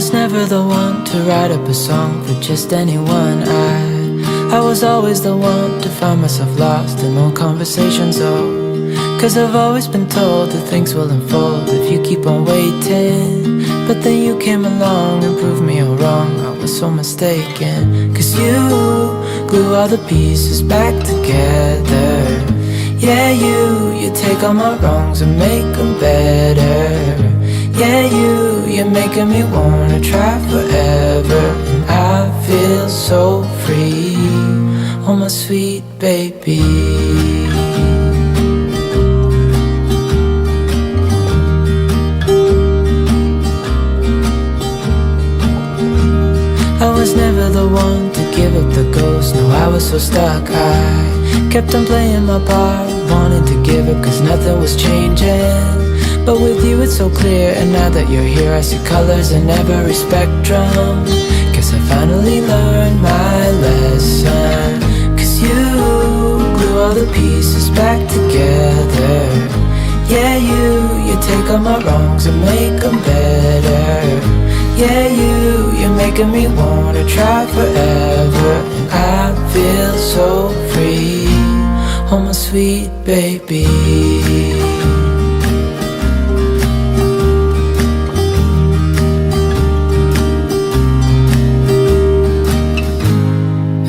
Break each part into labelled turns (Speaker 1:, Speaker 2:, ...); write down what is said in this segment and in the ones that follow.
Speaker 1: was never the one to write up a song for just anyone. I was always the one to find myself lost in old conversations, oh. Cause I've always been told that things will unfold if you keep on waiting. But then you came along and proved me all wrong. I was so mistaken. Cause you glue all the pieces back together. Yeah, you take all my wrongs and make them better. Yeah, you're making me wanna try forever. And I feel so free, oh my sweet baby. I was never the one to give up the ghost. No, I was so stuck. I kept on playing my part, wanting to give up cause nothing was changing. But with you it's so clear, and now that you're here I see colors in every spectrum. Guess I finally learned my lesson. Cause you glue all the pieces back together. Yeah, you take all my wrongs and make them better. Yeah, you're making me wanna try forever. And I feel so free, oh my sweet baby.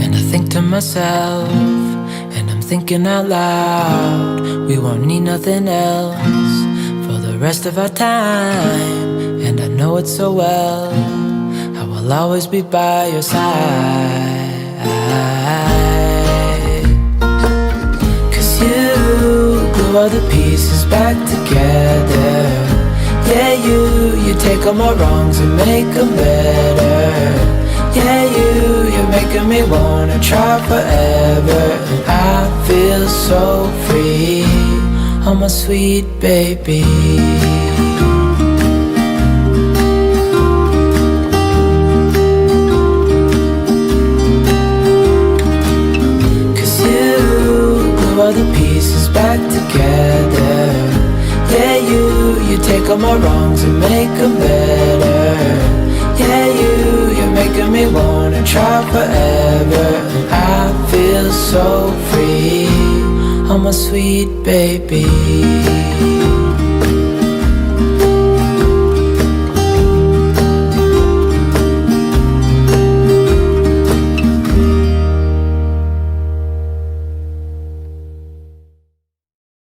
Speaker 1: And I think to myself, and I'm thinking out loud, we won't need nothing else for the rest of our time. And I know it so well, I will always be by your side. Cause you glue all the pieces back together. Yeah, you take all my wrongs and make them better. Yeah, you're making me wanna try forever. And I feel so free, oh my sweet baby. All the pieces back together. Yeah, you take all my wrongs and make them better. Yeah, you're making me wanna try forever. And I feel so free, oh my sweet baby.